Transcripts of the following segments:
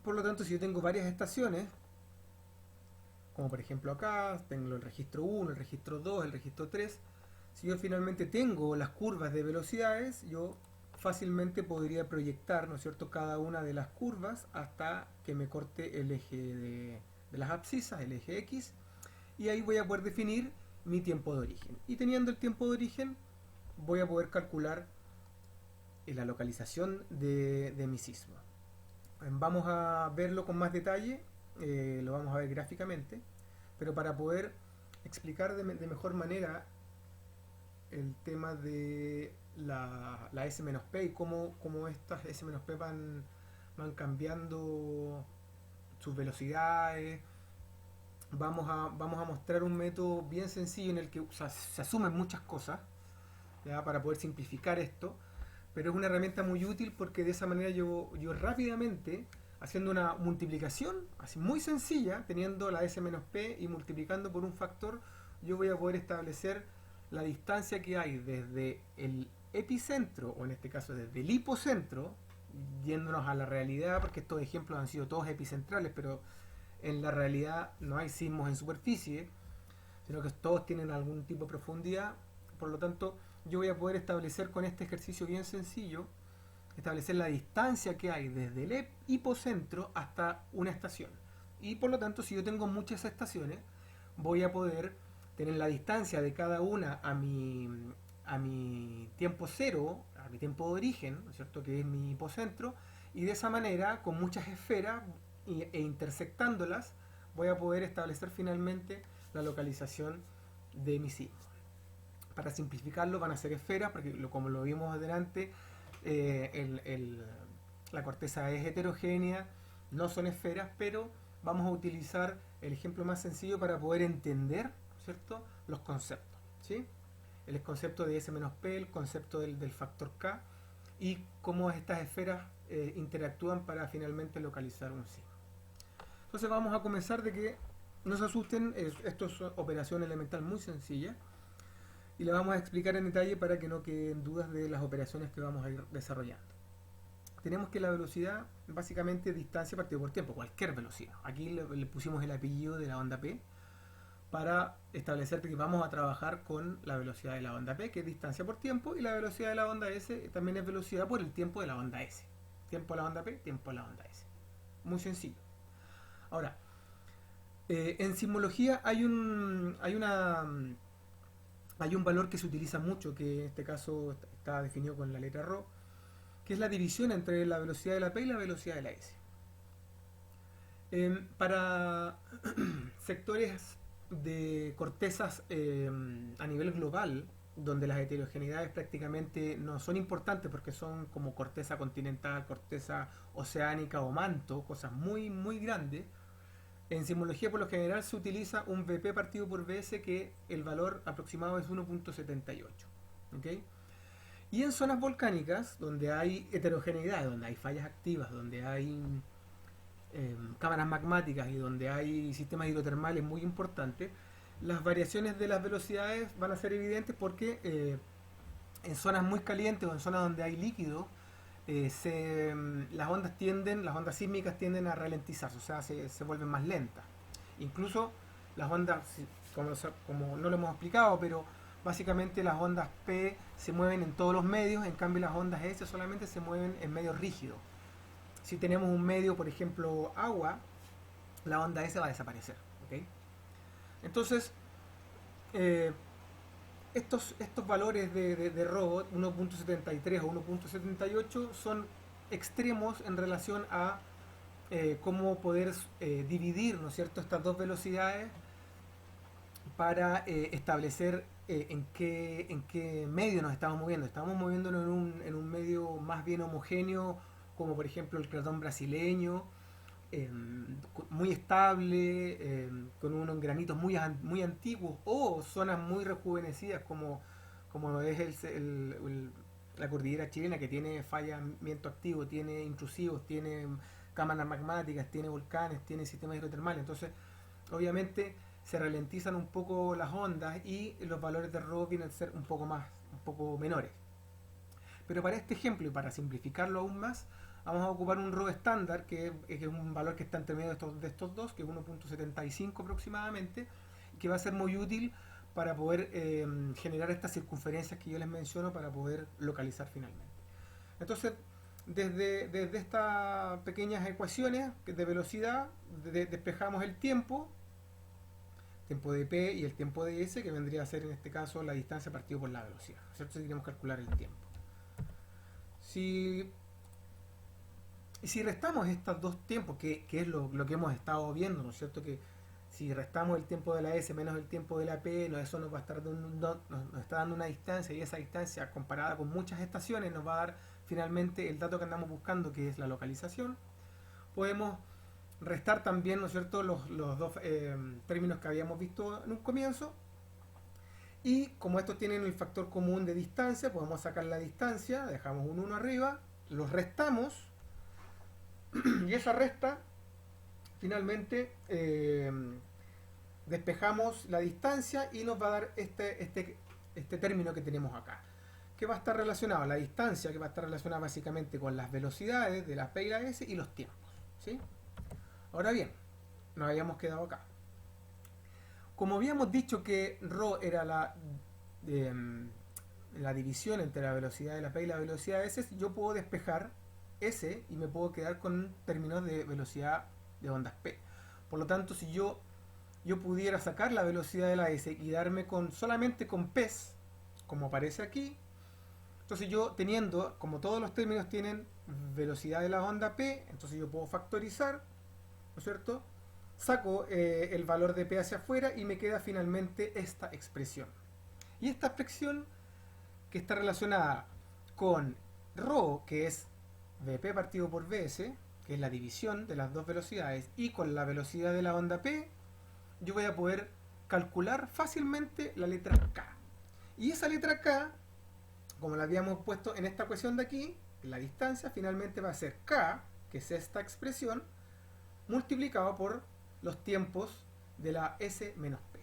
Por lo tanto, si yo tengo varias estaciones, como por ejemplo acá, tengo el registro 1, el registro 2, el registro 3, si yo finalmente tengo las curvas de velocidades, yo fácilmente podría proyectar, ¿no es cierto?, cada una de las curvas hasta que me corte el eje de las abscisas, el eje X, y ahí voy a poder definir mi tiempo de origen. Y teniendo el tiempo de origen, voy a poder calcular la localización de mi sismo. Vamos a verlo con más detalle, lo vamos a ver gráficamente, pero para poder explicar de mejor manera el tema de la S-P y cómo estas S-P van cambiando sus velocidades. Vamos a mostrar un método bien sencillo en el que se asumen muchas cosas, ¿ya? Para poder simplificar esto, pero es una herramienta muy útil porque de esa manera yo rápidamente, haciendo una multiplicación así muy sencilla, teniendo la S-P y multiplicando por un factor, yo voy a poder establecer la distancia que hay desde el epicentro, o en este caso desde el hipocentro, yéndonos a la realidad, porque estos ejemplos han sido todos epicentrales, pero en la realidad no hay sismos en superficie, sino que todos tienen algún tipo de profundidad. Por lo tanto, yo voy a poder establecer con este ejercicio bien sencillo, establecer la distancia que hay desde el hipocentro hasta una estación. Y por lo tanto, si yo tengo muchas estaciones, voy a poder tener la distancia de cada una a mi tiempo cero, a mi tiempo de origen, ¿no es cierto?, que es mi hipocentro, y de esa manera, con muchas esferas e intersectándolas, voy a poder establecer finalmente la localización de mi sismo. Para simplificarlo, van a ser esferas, porque como lo vimos adelante, eh, el, el, la corteza es heterogénea, no son esferas, pero vamos a utilizar el ejemplo más sencillo para poder entender, ¿cierto?, los conceptos, ¿sí? El concepto de S-P, el concepto del factor K y cómo estas esferas interactúan para finalmente localizar un sismo. Entonces vamos a comenzar de que no se asusten, esto es operación elemental muy sencilla y la vamos a explicar en detalle para que no queden dudas de las operaciones que vamos a ir desarrollando. Tenemos que la velocidad, básicamente distancia partido por tiempo, cualquier velocidad. Aquí le pusimos el apellido de la onda P para establecer que vamos a trabajar con la velocidad de la onda P, que es distancia por tiempo, y la velocidad de la onda S también es velocidad por el tiempo de la onda S. Tiempo de la onda P, tiempo de la onda S. Muy sencillo. Ahora, en sismología hay un valor que se utiliza mucho, que en este caso está definido con la letra ρ, que es la división entre la velocidad de la P y la velocidad de la S. Para sectores de cortezas a nivel global, donde las heterogeneidades prácticamente no son importantes porque son como corteza continental, corteza oceánica o manto, cosas muy muy grandes, en sismología por lo general se utiliza un Vp partido por Vs que el valor aproximado es 1.78. ¿Okay? Y en zonas volcánicas, donde hay heterogeneidad, donde hay fallas activas, donde hay cámaras magmáticas y donde hay sistemas hidrotermales muy importantes, las variaciones de las velocidades van a ser evidentes porque en zonas muy calientes o en zonas donde hay líquido, las ondas sísmicas tienden a ralentizarse, o sea, se vuelven más lentas. Incluso las ondas, como no lo hemos explicado, pero básicamente las ondas P se mueven en todos los medios, en cambio las ondas S solamente se mueven en medios rígidos. Si tenemos un medio, por ejemplo, agua, la onda S va a desaparecer. ¿Okay? Entonces, eh, estos valores de robot 1.73 o 1.78 son extremos en relación a cómo poder dividir, ¿no es cierto?, estas dos velocidades para establecer en qué medio nos estamos moviendo. Estamos moviéndonos en un medio más bien homogéneo, como por ejemplo el cratón brasileño, eh, muy estable, con unos granitos muy antiguos, o zonas muy rejuvenecidas como es la cordillera chilena, que tiene fallamiento activo, tiene intrusivos, tiene cámaras magmáticas, tiene volcanes, tiene sistemas hidrotermales. Entonces, obviamente, se ralentizan un poco las ondas y los valores de RO vienen a ser un poco menores. Pero para este ejemplo y para simplificarlo aún más, vamos a ocupar un RO estándar, que es un valor que está entre medio de estos dos, que es 1.75 aproximadamente, que va a ser muy útil para poder generar estas circunferencias que yo les menciono para poder localizar finalmente. Entonces, desde estas pequeñas ecuaciones de velocidad, despejamos el tiempo de P y el tiempo de S, que vendría a ser en este caso la distancia partido por la velocidad, ¿cierto? Si queremos calcular el tiempo. Si restamos estos dos tiempos, que es lo que hemos estado viendo, ¿no es cierto? Que si restamos el tiempo de la S menos el tiempo de la P, eso nos va a estar nos está dando una distancia, y esa distancia comparada con muchas estaciones nos va a dar finalmente el dato que andamos buscando, que es la localización. Podemos restar también, ¿no es cierto?, los dos términos que habíamos visto en un comienzo, y como estos tienen el factor común de distancia, podemos sacar la distancia, dejamos un 1 arriba, los restamos, y esa resta finalmente despejamos la distancia y nos va a dar este término que tenemos acá, que va a estar relacionado a la distancia, que va a estar relacionada básicamente con las velocidades de la P y la S y los tiempos, ¿sí? Ahora bien, nos habíamos quedado acá. Como habíamos dicho que ρ era la división entre la velocidad de la P y la velocidad de S, yo puedo despejar S y me puedo quedar con términos de velocidad de ondas P. Por lo tanto, si yo pudiera sacar la velocidad de la S y quedarme solamente con P, como aparece aquí, entonces yo teniendo, como todos los términos tienen velocidad de la onda P, entonces yo puedo factorizar, ¿no es cierto? Saco el valor de P hacia afuera y me queda finalmente esta expresión. Y esta expresión, que está relacionada con ρ, que es Vp partido por Vs, que es la división de las dos velocidades, y con la velocidad de la onda P, yo voy a poder calcular fácilmente la letra K. Y esa letra K, como la habíamos puesto en esta ecuación de aquí, la distancia finalmente va a ser K, que es esta expresión, multiplicado por los tiempos de la S menos P.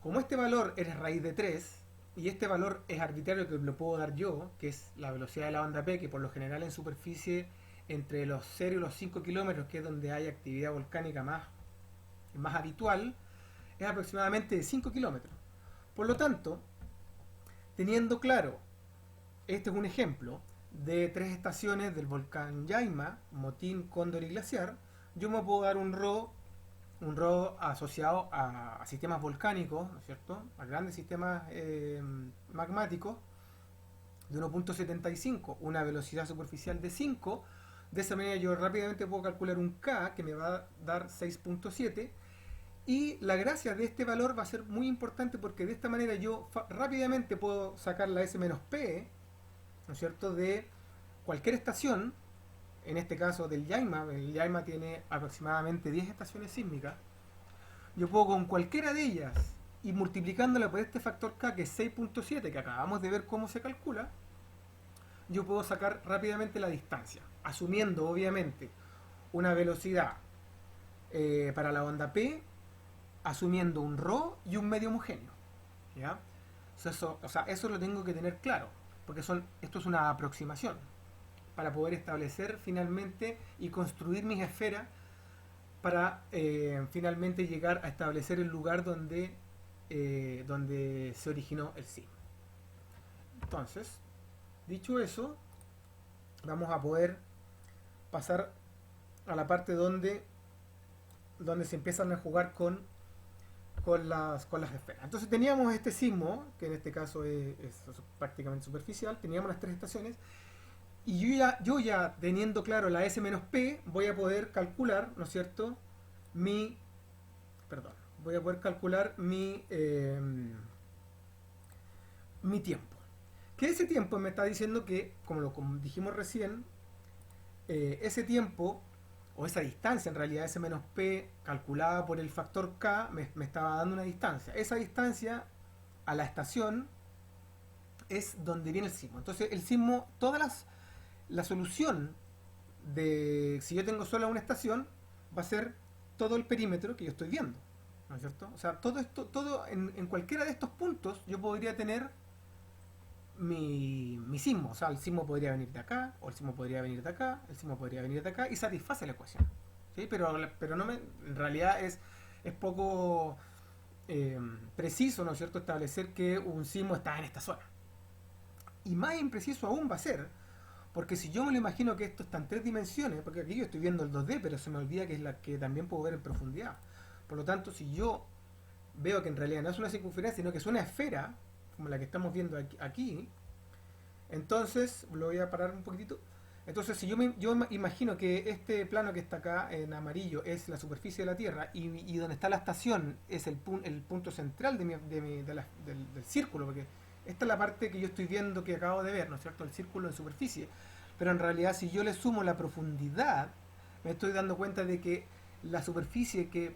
Como este valor es raíz de 3, y este valor es arbitrario, que lo puedo dar yo, que es la velocidad de la onda P, que por lo general en superficie entre los 0 y los 5 kilómetros, que es donde hay actividad volcánica más habitual, es aproximadamente de 5 kilómetros. Por lo tanto, teniendo claro, este es un ejemplo de 3 estaciones del volcán Yaima, Motín, Cóndor y Glaciar, yo me puedo dar un RO asociado a sistemas volcánicos, ¿no es cierto?, a grandes sistemas magmáticos de 1.75, una velocidad superficial de 5. De esa manera yo rápidamente puedo calcular un K que me va a dar 6.7, y la gracia de este valor va a ser muy importante, porque de esta manera yo rápidamente puedo sacar la S menos P, ¿no es cierto?, de cualquier estación. En este caso del Yaima, el Yaima tiene aproximadamente 10 estaciones sísmicas. Yo puedo con cualquiera de ellas, y multiplicándola por este factor K, que es 6.7, que acabamos de ver cómo se calcula, yo puedo sacar rápidamente la distancia, asumiendo obviamente una velocidad para la onda P, asumiendo un ρ y un medio homogéneo, ¿ya? Eso lo tengo que tener claro, porque esto es una aproximación para poder establecer finalmente y construir mis esferas para finalmente llegar a establecer el lugar donde se originó el sismo. Entonces, dicho eso, vamos a poder pasar a la parte donde se empiezan a jugar con las esferas. Entonces teníamos este sismo, que en este caso es prácticamente superficial, teníamos las 3 estaciones, y yo ya teniendo claro la S menos P, voy a poder calcular, ¿no es cierto?, voy a poder calcular mi tiempo. Que ese tiempo me está diciendo que, como dijimos recién, ese tiempo, o esa distancia en realidad, S menos P, calculada por el factor K, me estaba dando una distancia. Esa distancia a la estación es donde viene el sismo. Entonces el sismo, la solución de, si yo tengo solo una estación, va a ser todo el perímetro que yo estoy viendo, ¿no es cierto? O sea, todo en cualquiera de estos puntos yo podría tener mi sismo. O sea, el sismo podría venir de acá, o el sismo podría venir de acá, el sismo podría venir de acá, y satisface la ecuación. ¿Sí? Pero no me, en realidad es poco preciso, ¿no es cierto?, establecer que un sismo está en esta zona. Y más impreciso aún va a ser, porque si yo me lo imagino que esto está en tres dimensiones, porque aquí yo estoy viendo el 2D, pero se me olvida que es la que también puedo ver en profundidad. Por lo tanto, si yo veo que en realidad no es una circunferencia, sino que es una esfera, como la que estamos viendo aquí, entonces, lo voy a parar un poquitito. Entonces, si yo imagino que este plano que está acá en amarillo es la superficie de la Tierra y donde está la estación es el punto central del círculo, porque esta es la parte que yo estoy viendo que acabo de ver, ¿no es cierto? El círculo en superficie. Pero en realidad, si yo le sumo la profundidad, me estoy dando cuenta de que la superficie que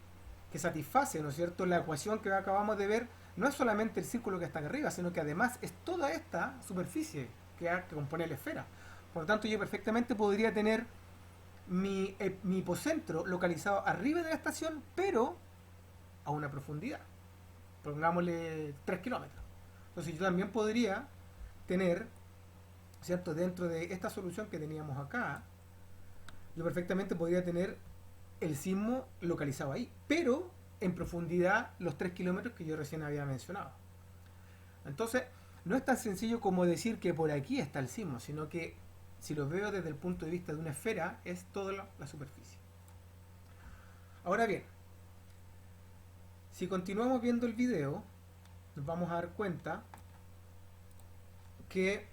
satisface, ¿no es cierto?, la ecuación que acabamos de ver, no es solamente el círculo que está acá arriba, sino que además es toda esta superficie que compone la esfera. Por lo tanto, yo perfectamente podría tener mi hipocentro localizado arriba de la estación, pero a una profundidad. Pongámosle 3 kilómetros. Entonces yo también podría tener, ¿cierto?, dentro de esta solución que teníamos acá, yo perfectamente podría tener el sismo localizado ahí, pero en profundidad los 3 kilómetros que yo recién había mencionado. Entonces, no es tan sencillo como decir que por aquí está el sismo, sino que si lo veo desde el punto de vista de una esfera, es toda la superficie. Ahora bien, si continuamos viendo el video, nos vamos a dar cuenta que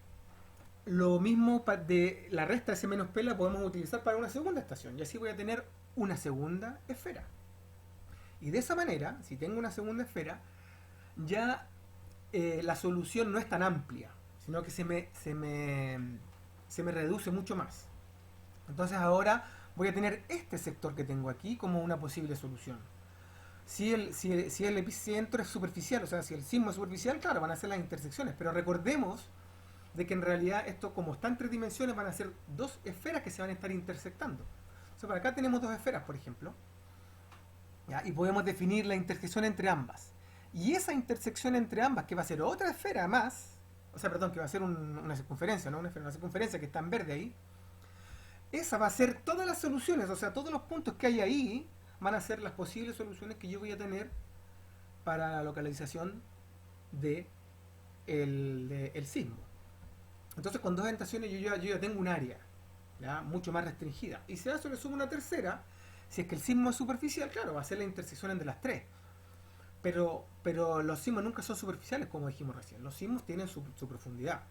lo mismo de la resta de ese menos P la podemos utilizar para una segunda estación, y así voy a tener una segunda esfera. Y de esa manera, si tengo una segunda esfera, ya la solución no es tan amplia, sino que se me reduce mucho más. Entonces ahora voy a tener este sector que tengo aquí como una posible solución. Si el epicentro es superficial, o sea, si el sismo es superficial, claro, van a ser las intersecciones, pero recordemos de que en realidad esto, como está en tres dimensiones, van a ser dos esferas que se van a estar intersectando. O sea, para acá tenemos dos esferas, por ejemplo, ¿ya? Y podemos definir la intersección entre ambas. Y esa intersección entre ambas, que va a ser otra esfera más, o sea, perdón, que va a ser una circunferencia, ¿no? Una circunferencia que está en verde ahí, esa va a ser todas las soluciones, o sea, todos los puntos que hay ahí van a ser las posibles soluciones que yo voy a tener para la localización del sismo. Entonces, con dos estaciones yo ya tengo un área, ¿ya?, mucho más restringida. Y si a eso le sumo una tercera, si es que el sismo es superficial, claro, va a ser la intersección entre las tres. Pero los sismos nunca son superficiales, como dijimos recién. Los sismos tienen su profundidad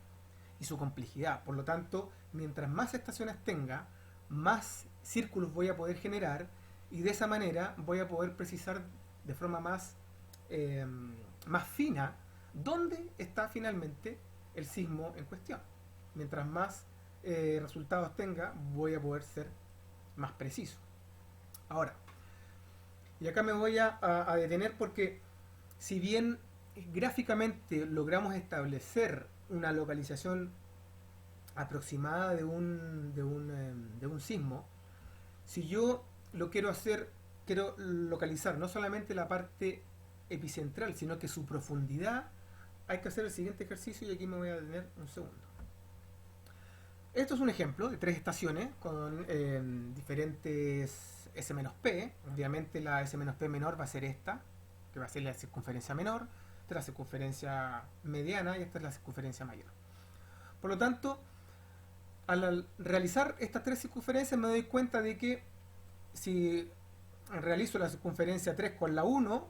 y su complejidad. Por lo tanto, mientras más estaciones tenga, más círculos voy a poder generar, y de esa manera voy a poder precisar de forma más fina dónde está finalmente el sismo en cuestión. Mientras más resultados tenga, voy a poder ser más preciso. Ahora, y acá me voy a detener porque si bien gráficamente logramos establecer una localización aproximada de un sismo, si yo lo quiero hacer, quiero localizar no solamente la parte epicentral, sino que su profundidad, hay que hacer el siguiente ejercicio, y aquí me voy a detener un segundo. Esto es un ejemplo de tres estaciones con diferentes S-P. Obviamente la S-P menor va a ser esta, que va a ser la circunferencia menor. Esta es la circunferencia mediana y esta es la circunferencia mayor. Por lo tanto, al realizar estas tres circunferencias me doy cuenta de que si realizo la circunferencia 3 con la 1,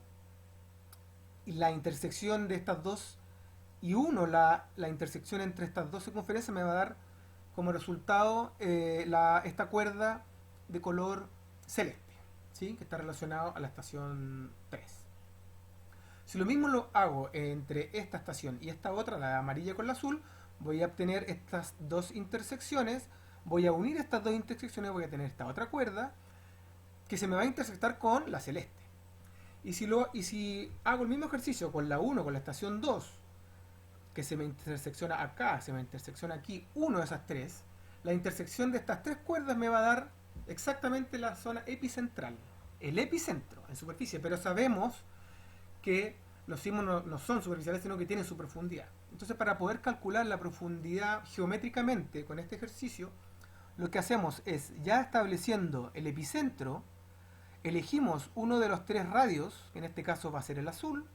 y la intersección de estas dos y 1, la intersección entre estas dos circunferencias, me va a dar como resultado esta cuerda de color celeste, ¿sí?, que está relacionado a la estación 3. Si lo mismo lo hago entre esta estación y esta otra, la amarilla con la azul, voy a obtener estas dos intersecciones, voy a unir estas dos intersecciones, voy a tener esta otra cuerda que se me va a intersectar con la celeste. Y si hago el mismo ejercicio con la 1, con la estación 2, que se me intersecciona acá, se me intersecciona aquí, uno de esas tres, la intersección de estas tres cuerdas me va a dar exactamente la zona epicentral, el epicentro en superficie, pero sabemos que los sismos no son superficiales, sino que tienen su profundidad. Entonces, para poder calcular la profundidad geométricamente con este ejercicio, lo que hacemos es, ya estableciendo el epicentro, elegimos uno de los tres radios, que en este caso va a ser el azul,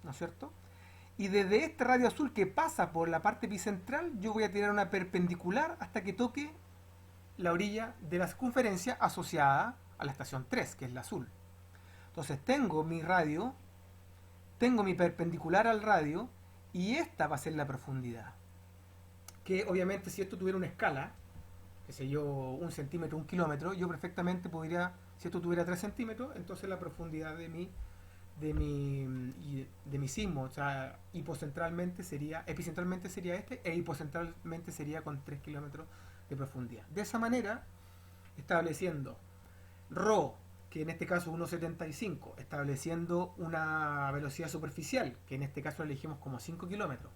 ¿no es cierto? Y desde este radio azul que pasa por la parte epicentral, yo voy a tirar una perpendicular hasta que toque la orilla de la circunferencia asociada a la estación 3, que es la azul. Entonces tengo mi radio, tengo mi perpendicular al radio, y esta va a ser la profundidad. Que obviamente si esto tuviera una escala, qué sé yo, 1 centímetro, 1 kilómetro, yo perfectamente podría, si esto tuviera 3 centímetros, entonces la profundidad de mi sismo, o sea, epicentralmente sería este, e hipocentralmente sería con 3 kilómetros de profundidad. De esa manera, estableciendo ρ, que en este caso 1,75, estableciendo una velocidad superficial, que en este caso elegimos como 5 kilómetros,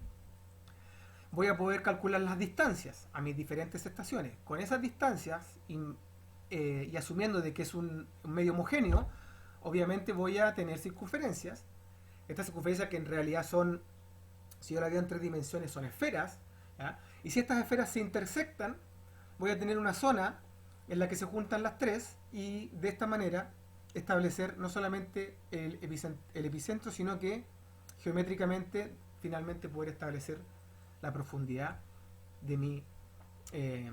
voy a poder calcular las distancias a mis diferentes estaciones. Con esas distancias y asumiendo de que es un medio homogéneo, obviamente voy a tener circunferencias. Estas circunferencias que en realidad son, si yo la veo en 3 dimensiones, son esferas. ¿Ya? Y si estas esferas se intersectan, voy a tener una zona en la que se juntan las tres y de esta manera establecer no solamente el epicentro, sino que geométricamente finalmente poder establecer la profundidad de eh,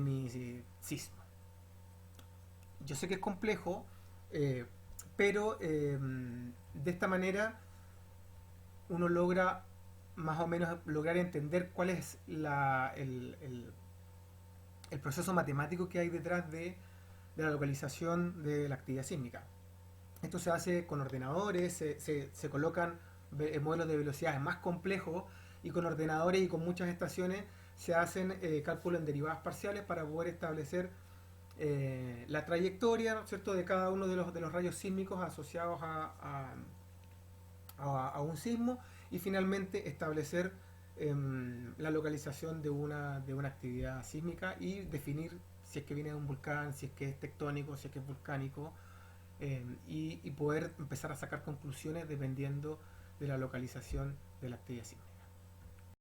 mi sismo. Yo sé que es complejo, eh, pero de esta manera uno logra más o menos lograr entender cuál es el proceso matemático que hay detrás de la localización de la actividad sísmica. Esto se hace con ordenadores, se colocan modelos de velocidades más complejos y con ordenadores y con muchas estaciones se hacen cálculos en derivadas parciales para poder establecer la trayectoria, ¿no es cierto?, de cada uno de los rayos sísmicos asociados a un sismo y finalmente establecer la localización de una actividad sísmica y definir si es que viene de un volcán, si es que es tectónico, si es que es volcánico, y poder empezar a sacar conclusiones dependiendo de la localización de la actividad sísmica.